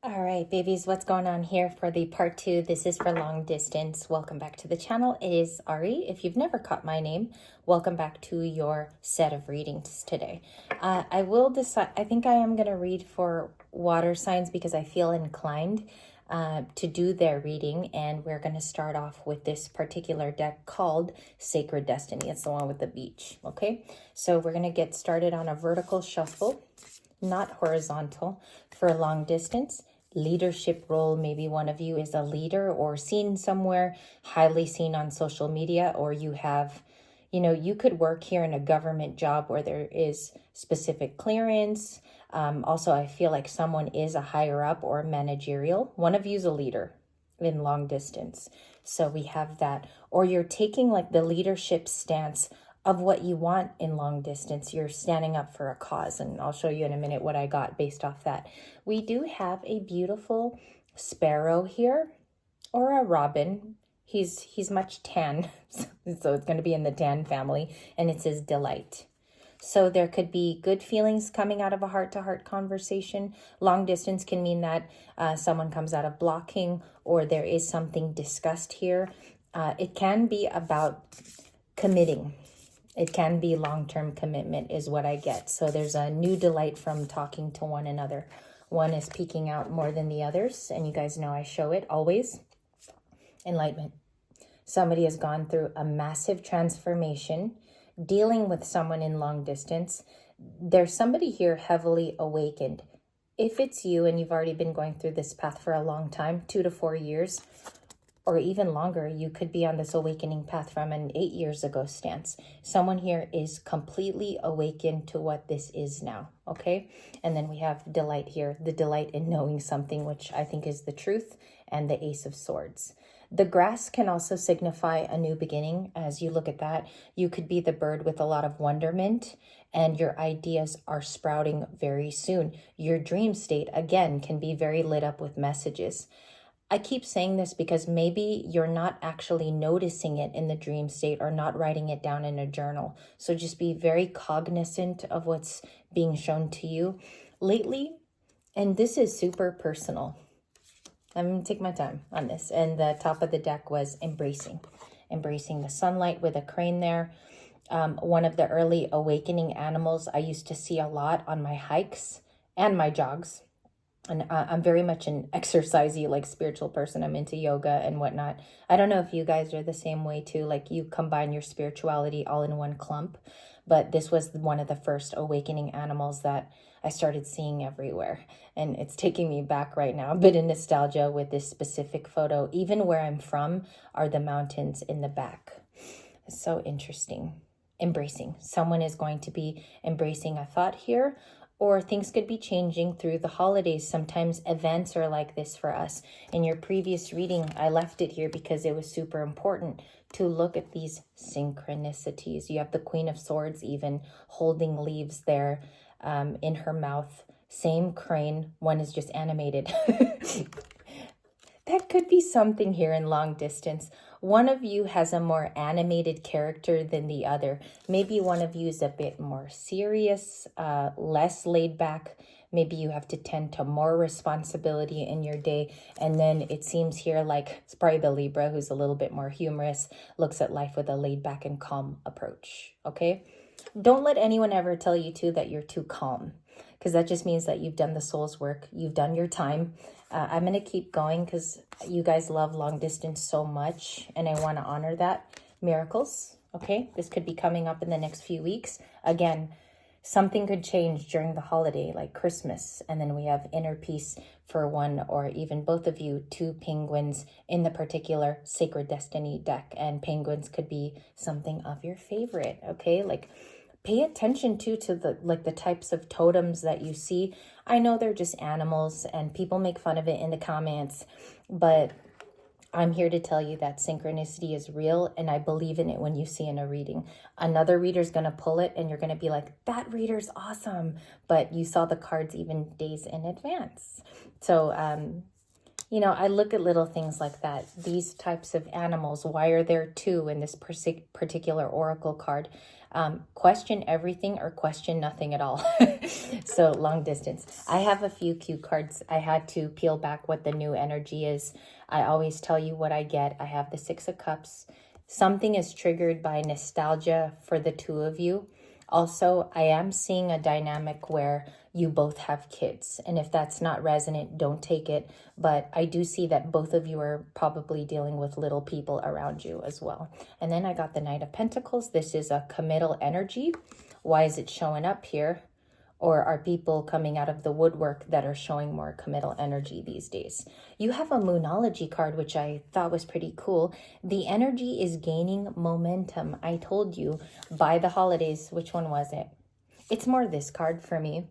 All right, babies, what's going on here for the part 2? This is for long distance. Welcome back to the channel. It is Ari. If you've never caught my name, welcome back to your set of readings today. I will decide, I think I am going to read for water signs because I feel inclined to do their reading. And we're going to start off with this particular deck called Sacred Destiny. It's the one with the beach, okay? So we're going to get started on a vertical shuffle, not horizontal, for long distance. Leadership role, maybe one of you is a leader or seen somewhere, highly seen on social media, or you have, you could work here in a government job where there is specific clearance. Also, I feel like someone is a higher up or managerial. One of you is a leader in long distance. So we have that. Or you're taking like the leadership stance of what you want in long distance. You're standing up for a cause, and I'll show you in a minute what I got based off that. We do have a beautiful sparrow here, or a robin. He's much tan, so it's going to be in the tan family, and it says delight. So there could be good feelings coming out of a heart-to-heart conversation. Long distance can mean that someone comes out of blocking, or there is something discussed here. It can be about committing. It can be long-term commitment is what I get. So there's a new delight from talking to one another. One is peeking out more than the others, and you guys know I show it always. Enlightenment. Somebody has gone through a massive transformation, dealing with someone in long distance. There's somebody here heavily awakened. If it's you and you've already been going through this path for a long time, 2 to 4 years, or even longer, you could be on this awakening path from an 8 years ago stance. Someone here is completely awakened to what this is now, okay? And then we have delight here, the delight in knowing something, which I think is the truth, and the Ace of Swords. The grass can also signify a new beginning. As you look at that, you could be the bird with a lot of wonderment, and your ideas are sprouting very soon. Your dream state, again, can be very lit up with messages. I keep saying this because maybe you're not actually noticing it in the dream state or not writing it down in a journal. So just be very cognizant of what's being shown to you lately. And this is super personal. I'm going to take my time on this. And the top of the deck was embracing the sunlight with a crane there. One of the early awakening animals I used to see a lot on my hikes and my jogs. And I'm very much an exercisey, like spiritual person. I'm into yoga and whatnot. I don't know if you guys are the same way too, like you combine your spirituality all in one clump. But this was one of the first awakening animals that I started seeing everywhere. And it's taking me back right now, a bit of nostalgia with this specific photo. Even where I'm from are the mountains in the back. It's so interesting. Embracing. Someone is going to be embracing a thought here, or things could be changing through the holidays. Sometimes events are like this for us. In your previous reading, I left it here because it was super important to look at these synchronicities. You have the Queen of Swords even holding leaves there in her mouth. Same crane. One is just animated. That could be something here in long distance. One of you has a more animated character than the other. Maybe one of you is a bit more serious, less laid back. Maybe you have to tend to more responsibility in your day. And then it seems here like it's probably the Libra who's a little bit more humorous, looks at life with a laid back and calm approach, okay? Don't let anyone ever tell you too that you're too calm, because that just means that you've done the soul's work. You've done your time. I'm going to keep going because you guys love long distance so much, and I want to honor that. Miracles, okay? This could be coming up in the next few weeks. Again, something could change during the holiday, like Christmas, and then we have inner peace for one or even both of you, 2 penguins in the particular Sacred Destiny deck, and penguins could be something of your favorite, okay? Like, pay attention to the types of totems that you see. I know they're just animals and people make fun of it in the comments, but I'm here to tell you that synchronicity is real, and I believe in it when you see in a reading. Another reader's going to pull it and you're going to be like, that reader's awesome, but you saw the cards even days in advance. So, I look at little things like that. These types of animals, why are there 2 in this particular oracle card? Question everything or question nothing at all. So long distance. I have a few cue cards. I had to peel back what the new energy is. I always tell you what I get. I have the Six of Cups. Something is triggered by nostalgia for the two of you. Also, I am seeing a dynamic where you both have kids. And if that's not resonant, don't take it. But I do see that both of you are probably dealing with little people around you as well. And then I got the Knight of Pentacles. This is a committal energy. Why is it showing up here? Or are people coming out of the woodwork that are showing more committal energy these days? You have a Moonology card, which I thought was pretty cool. The energy is gaining momentum. I told you by the holidays. Which one was it? It's more this card for me.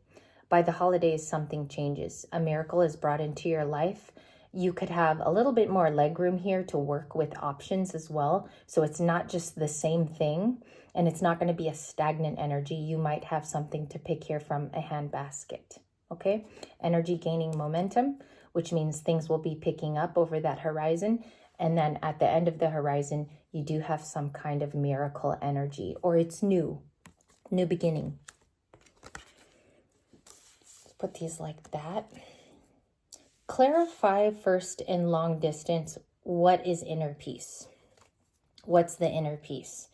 By the holidays, something changes. A miracle is brought into your life. You could have a little bit more legroom here to work with options as well. So it's not just the same thing. And it's not going to be a stagnant energy. You might have something to pick here from a handbasket. Okay? Energy gaining momentum, which means things will be picking up over that horizon. And then at the end of the horizon, you do have some kind of miracle energy, or it's new beginning. Let's put these like that. Clarify first in long distance, what is inner peace? What's the inner peace?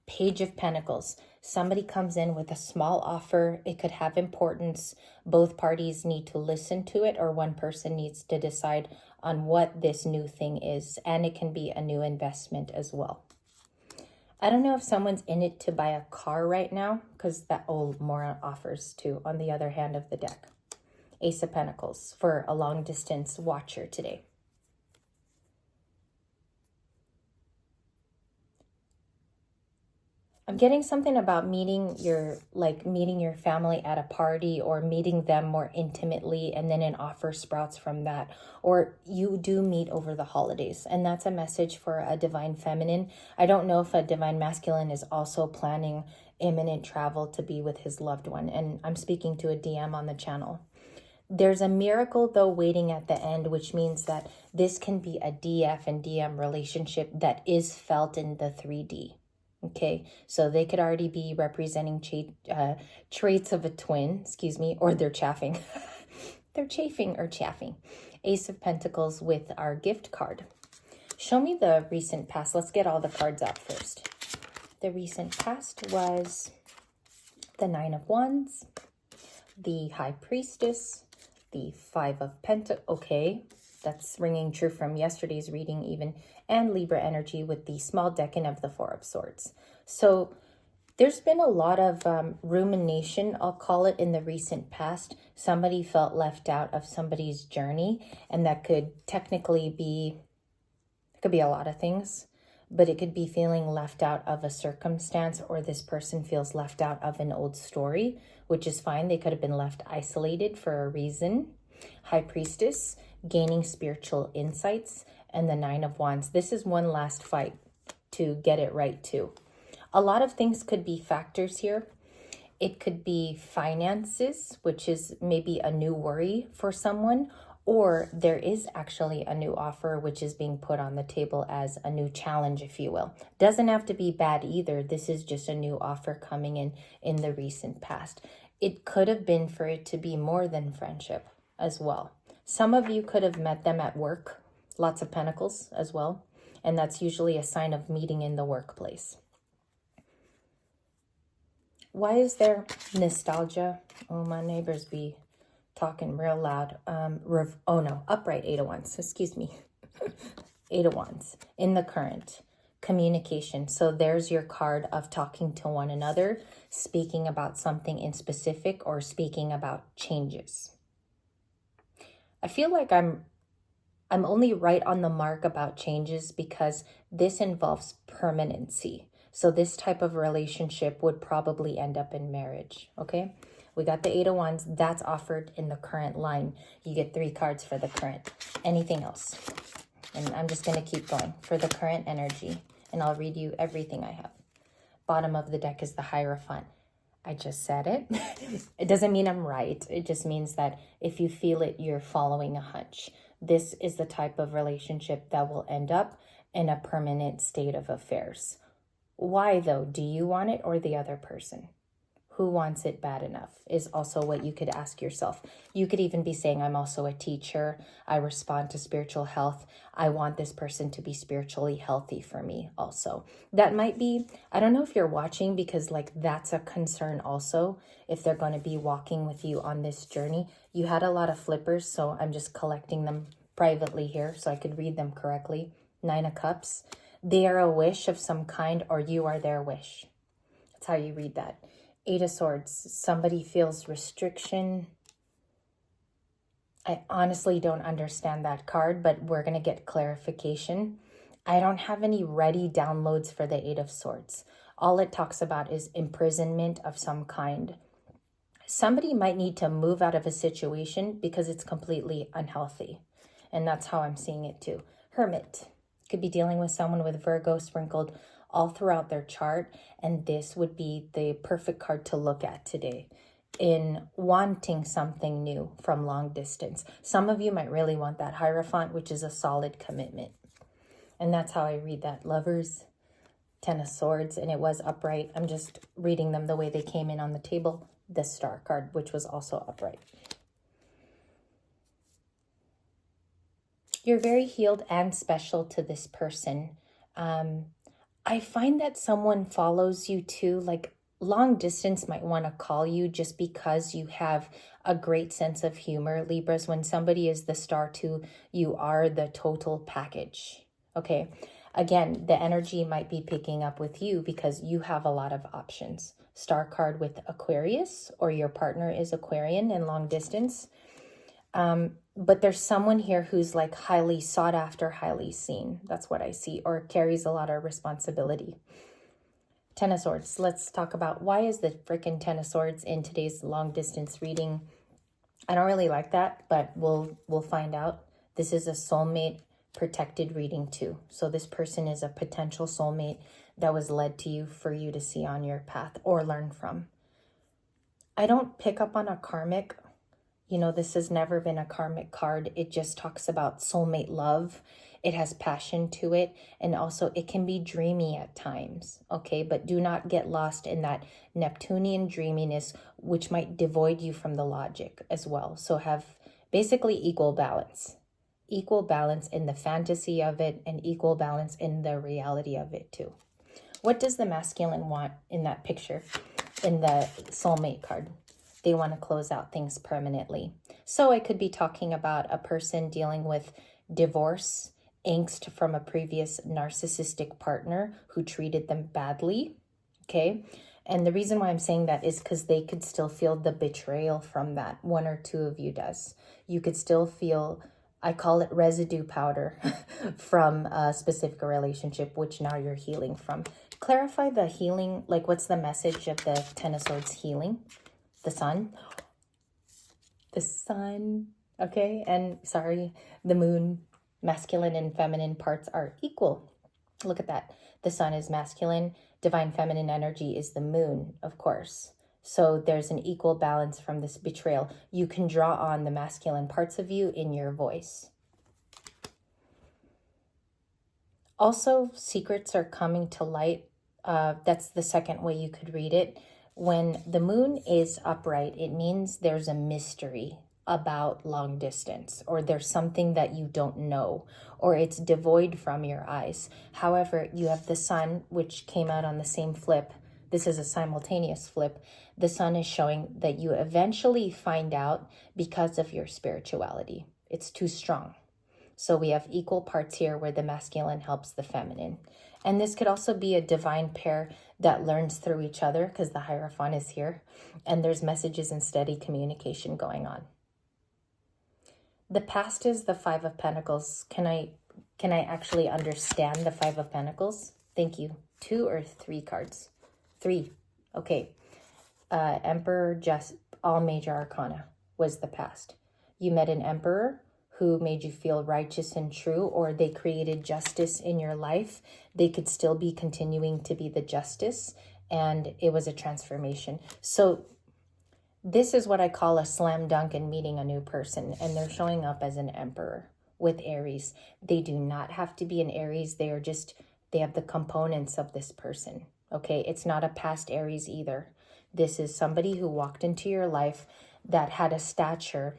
Page of Pentacles. Somebody comes in with a small offer. It could have importance. Both parties need to listen to it, or one person needs to decide on what this new thing is. And it can be a new investment as well. I don't know if someone's in it to buy a car right now, because that more offers too on the other hand of the deck. Ace of Pentacles for a long distance watcher today. I'm getting something about meeting your family at a party, or meeting them more intimately, and then an offer sprouts from that. Or you do meet over the holidays, and that's a message for a divine feminine. I don't know if a divine masculine is also planning imminent travel to be with his loved one, and I'm speaking to a DM on the channel. There's a miracle though waiting at the end, which means that this can be a DF and DM relationship that is felt in the 3D. Okay, so they could already be representing traits of a twin, or they're chaffing. They're chafing or chaffing. Ace of Pentacles with our gift card. Show me the recent past. Let's get all the cards out first. The recent past was the Nine of Wands, the High Priestess, the Five of Pentacles. Okay, that's ringing true from yesterday's reading even. And Libra energy with the small decan of the Four of Swords. So there's been a lot of rumination, I'll call it, in the recent past. Somebody felt left out of somebody's journey, and that could technically be, it could be a lot of things, but it could be feeling left out of a circumstance, or this person feels left out of an old story, which is fine. They could have been left isolated for a reason. High Priestess, gaining spiritual insights, and the Nine of Wands. This is one last fight to get it right too. A lot of things could be factors here. It could be finances, which is maybe a new worry for someone, or there is actually a new offer which is being put on the table as a new challenge, if you will. Doesn't have to be bad either. This is just a new offer coming in the recent past. It could have been for it to be more than friendship as well. Some of you could have met them at work. Lots of pentacles as well. And that's usually a sign of meeting in the workplace. Why is there nostalgia? Oh, my neighbors be talking real loud. Upright Eight of Wands. Excuse me. Eight of Wands in the current. Communication. So there's your card of talking to one another, speaking about something in specific, or speaking about changes. I feel like I'm only right on the mark about changes because this involves permanency. So this type of relationship would probably end up in marriage, okay? We got the Eight of Wands. That's offered in the current line. You get 3 cards for the current. Anything else? And I'm just going to keep going for the current energy, and I'll read you everything I have. Bottom of the deck is the Hierophant. I just said it. It doesn't mean I'm right. It just means that if you feel it, you're following a hunch. This is the type of relationship that will end up in a permanent state of affairs. Why though? Do you want it or the other person? Who wants it bad enough is also what you could ask yourself. You could even be saying, I'm also a teacher. I respond to spiritual health. I want this person to be spiritually healthy for me also. That might be, I don't know if you're watching, because like that's a concern also, if they're going to be walking with you on this journey. You had a lot of flippers, so I'm just collecting them privately here so I could read them correctly. 9 of Cups. They are a wish of some kind, or you are their wish. That's how you read that. 8 of Swords. Somebody feels restriction. I honestly don't understand that card, but we're going to get clarification. I don't have any ready downloads for the 8 of Swords. All it talks about is imprisonment of some kind. Somebody might need to move out of a situation because it's completely unhealthy. And that's how I'm seeing it too. Hermit. Could be dealing with someone with Virgo sprinkled all throughout their chart, and this would be the perfect card to look at today in wanting something new from long distance. Some of you might really want that Hierophant, which is a solid commitment. And that's how I read that. Lovers, 10 of Swords, and it was upright. I'm just reading them the way they came in on the table. The Star card, which was also upright. You're very healed and special to this person. I find that someone follows you too. Like long distance might want to call you just because you have a great sense of humor. Libras, when somebody is the star too, you are the total package. Okay. Again, the energy might be picking up with you because you have a lot of options. Star card with Aquarius, or your partner is Aquarian in long distance. But there's someone here who's like highly sought after, highly seen. That's what I see, or carries a lot of responsibility. 10 of Swords. Let's talk about why is the freaking 10 of Swords in today's long distance reading. I don't really like that, but we'll find out. This is a soulmate protected reading too. So this person is a potential soulmate that was led to you for you to see on your path or learn from. I don't pick up on a karmic. You know, this has never been a karmic card. It just talks about soulmate love. It has passion to it. And also it can be dreamy at times. Okay, but do not get lost in that Neptunian dreaminess, which might devoid you from the logic as well. So have basically equal balance. Equal balance in the fantasy of it and equal balance in the reality of it too. What does the masculine want in that picture, in the soulmate card? They want to close out things permanently. So I could be talking about a person dealing with divorce, angst from a previous narcissistic partner who treated them badly. Okay. And the reason why I'm saying that is because they could still feel the betrayal from that. One or two of you does. You could still feel, I call it residue powder from a specific relationship, which now you're healing from. Clarify the healing. Like, what's the message of the 10 of Swords healing? The sun. The sun. Okay. And sorry, the moon. Masculine and feminine parts are equal. Look at that. The sun is masculine. Divine feminine energy is the moon, of course. So there's an equal balance from this betrayal. You can draw on the masculine parts of you in your voice. Also, secrets are coming to light. That's the second way you could read it. When the moon is upright, it means there's a mystery about long distance, or there's something that you don't know, or it's devoid from your eyes. However, you have the sun, which came out on the same flip. This is a simultaneous flip. The sun is showing that you eventually find out because of your spirituality. It's too strong. So we have equal parts here where the masculine helps the feminine. And this could also be a divine pair that learns through each other because the Hierophant is here. And there's messages and steady communication going on. The past is the 5 of Pentacles. Can I actually understand the 5 of Pentacles? Thank you. 2 or 3 cards? 3. Okay. Emperor, just all major arcana was the past. You met an emperor who made you feel righteous and true, or they created justice in your life. They could still be continuing to be the justice, and it was a transformation. So this is what I call a slam dunk in meeting a new person, and they're showing up as an emperor with Aries. They do not have to be an Aries. They have the components of this person. Okay, it's not a past Aries either. This is somebody who walked into your life that had a stature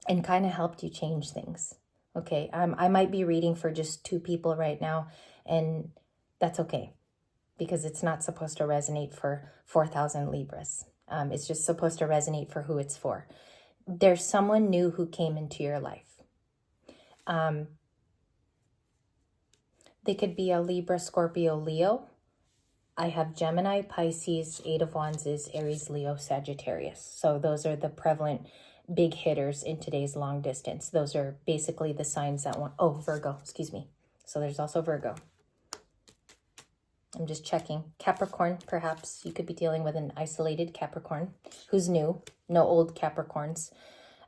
and kind of helped you change things. Okay, I might be reading for just 2 people right now, and that's okay, because it's not supposed to resonate for 4,000 Libras. It's just supposed to resonate for who it's for. There's someone new who came into your life. They could be a Libra, Scorpio, Leo. I have Gemini, Pisces, 8 of Wands is Aries, Leo, Sagittarius. So those are the prevalent big hitters in today's long distance. Those are basically the signs that want, oh, Virgo, excuse me. So there's also Virgo. I'm just checking. Capricorn, perhaps you could be dealing with an isolated Capricorn who's new, no old Capricorns.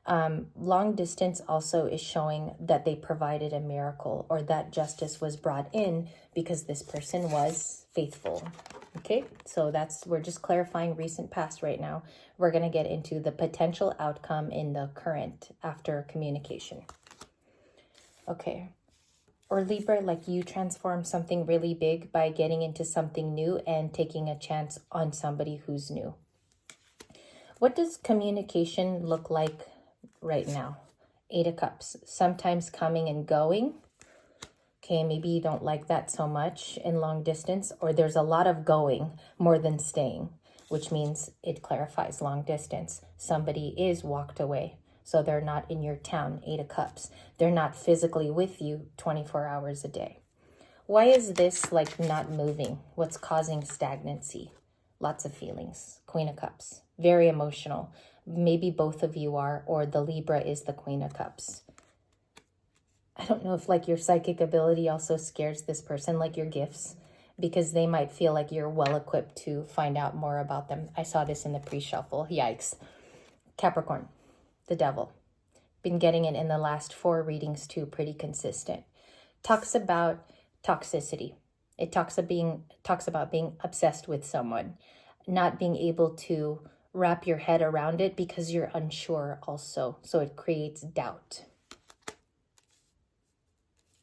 Long distance also is showing that they provided a miracle, or that justice was brought in because this person was faithful. Okay, so we're just clarifying recent past right now. We're going to get into the potential outcome in the current after communication. Okay. Or Libra, like you transform something really big by getting into something new and taking a chance on somebody who's new. What does communication look like right now? 8 of Cups, sometimes coming and going. Okay, maybe you don't like that so much in long distance, or there's a lot of going more than staying, which means it clarifies long distance. Somebody is walked away. So they're not in your town, 8 of Cups. They're not physically with you 24 hours a day. Why is this like not moving? What's causing stagnancy? Lots of feelings. Queen of Cups. Very emotional. Maybe both of you are, or the Libra is the Queen of Cups. I don't know if like your psychic ability also scares this person, like your gifts, because they might feel like you're well equipped to find out more about them. I saw this in the pre-shuffle. Yikes. Capricorn. The Devil. Been getting it in the last 4 readings too, pretty consistent. Talks about toxicity. It talks about being obsessed with someone, not being able to wrap your head around it because you're unsure also. So it creates doubt.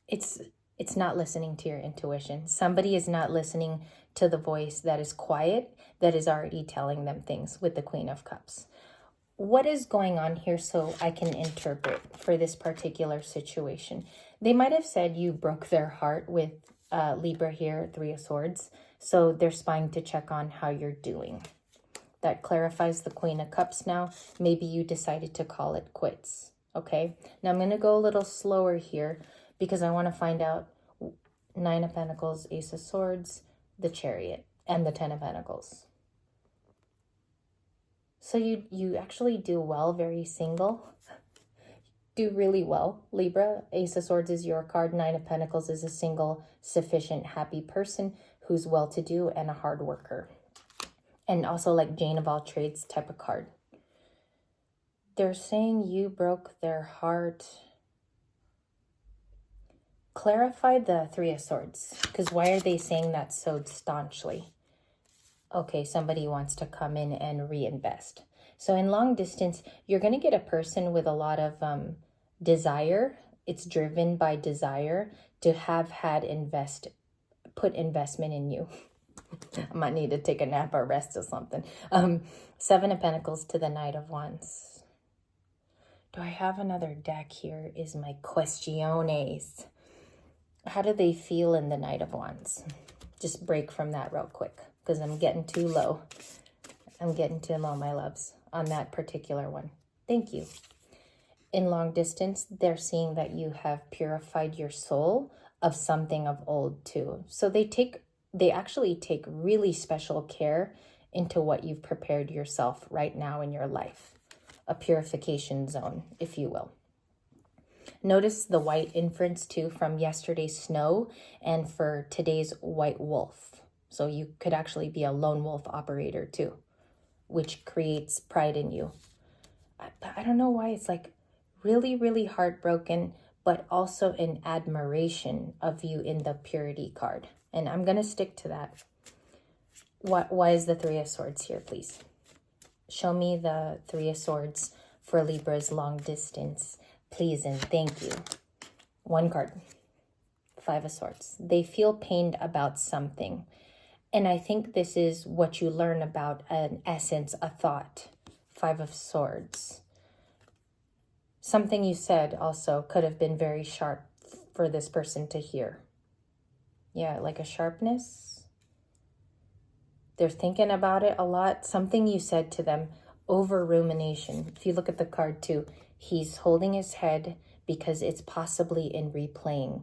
It's not listening to your intuition. Somebody is not listening to the voice that is quiet, that is already telling them things with the Queen of Cups. What is going on here so I can interpret for this particular situation? They might have said you broke their heart with Libra here, 3 of Swords. So they're spying to check on how you're doing. That clarifies the Queen of Cups now. Maybe you decided to call it quits. Okay, now I'm going to go a little slower here because I want to find out 9 of Pentacles, Ace of Swords, the Chariot, and the 10 of Pentacles. So you actually do well, very single. Do really well, Libra. Ace of Swords is your card. 9 of Pentacles is a single, sufficient, happy person who's well-to-do and a hard worker. And also like Jane of all trades type of card. They're saying you broke their heart. Clarify the 3 of Swords, because why are they saying that so staunchly? Okay, somebody wants to come in and reinvest. So in long distance, you're going to get a person with a lot of desire. It's driven by desire to have had put investment in you. I might need to take a nap or rest or something. 7 of Pentacles to the Knight of Wands. Do I have another deck here is my questiones. How do they feel in the Knight of Wands? Just break from that real quick, because I'm getting too low. I'm getting too low, my loves, on that particular one. Thank you. In long distance, they're seeing that you have purified your soul of something of old too. So they actually take really special care into what you've prepared yourself right now in your life. A purification zone, if you will. Notice the white inference too from yesterday's snow and for today's white wolf. So you could actually be a lone wolf operator too, which creates pride in you. I don't know why it's like really, really heartbroken, but also an admiration of you in the purity card. And I'm going to stick to that. Why is the 3 of Swords here, please? Show me the 3 of Swords for Libra's long distance, please and thank you. 1 card. 5 of Swords. They feel pained about something. And I think this is what you learn about an essence, a thought. Five of Swords. Something you said also could have been very sharp for this person to hear. Yeah, like a sharpness. They're thinking about it a lot. Something you said to them, over rumination. If you look at the card too, he's holding his head because it's possibly in replayment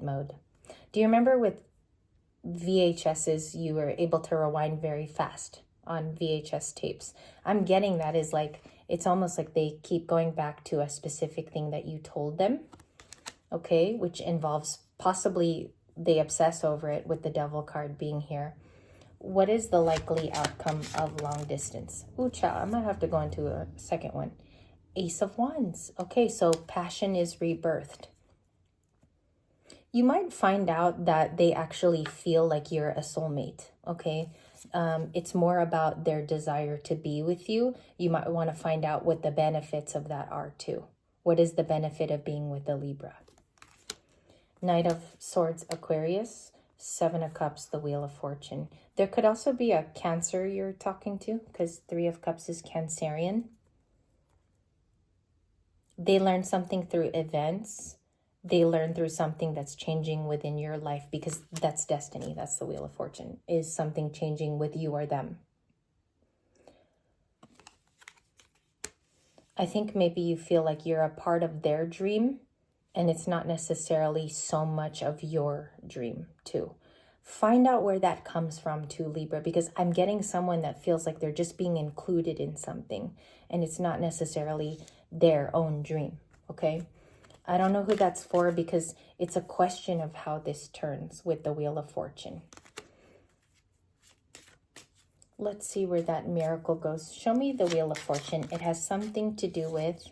mode. Do you remember with VHSs, you were able to rewind very fast on VHS tapes? I'm getting that is like, it's almost like they keep going back to a specific thing that you told them, okay, which involves possibly they obsess over it with the Devil card being here. What is the likely outcome of long distance? Ooh, child, I might have to go into a second one. Ace of Wands. Okay, so passion is rebirthed. You might find out that they actually feel like you're a soulmate, okay? It's more about their desire to be with you. You might want to find out what the benefits of that are too. What is the benefit of being with a Libra? Knight of Swords, Aquarius. Seven of Cups, the Wheel of Fortune. There could also be a Cancer you're talking to, because Three of Cups is Cancerian. They learn something through events. They learn through something that's changing within your life, because that's destiny. That's the Wheel of Fortune, is something changing with you or them. I think maybe you feel like you're a part of their dream, and it's not necessarily so much of your dream too. Find out where that comes from too, Libra, because I'm getting someone that feels like they're just being included in something, and it's not necessarily their own dream, okay? I don't know who that's for, because it's a question of how this turns with the Wheel of Fortune. Let's see where that miracle goes. Show me the Wheel of Fortune. It has something to do with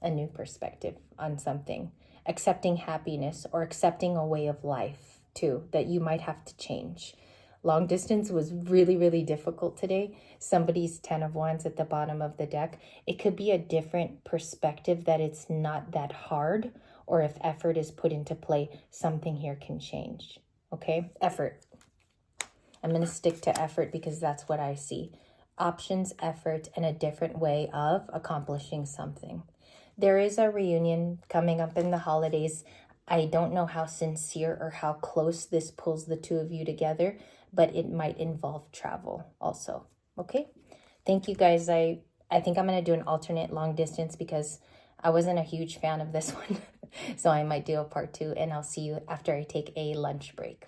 a new perspective on something. Accepting happiness, or accepting a way of life too that you might have to change. Long distance was really, really difficult today. Somebody's 10 of Wands at the bottom of the deck. It could be a different perspective, that it's not that hard, or if effort is put into play, something here can change. Okay, effort. I'm going to stick to effort because that's what I see. Options, effort, and a different way of accomplishing something. There is a reunion coming up in the holidays. I don't know how sincere or how close this pulls the two of you together, but it might involve travel also. Okay? Thank you, guys. I think I'm going to do an alternate long distance because I wasn't a huge fan of this one. So I might do a part 2, and I'll see you after I take a lunch break.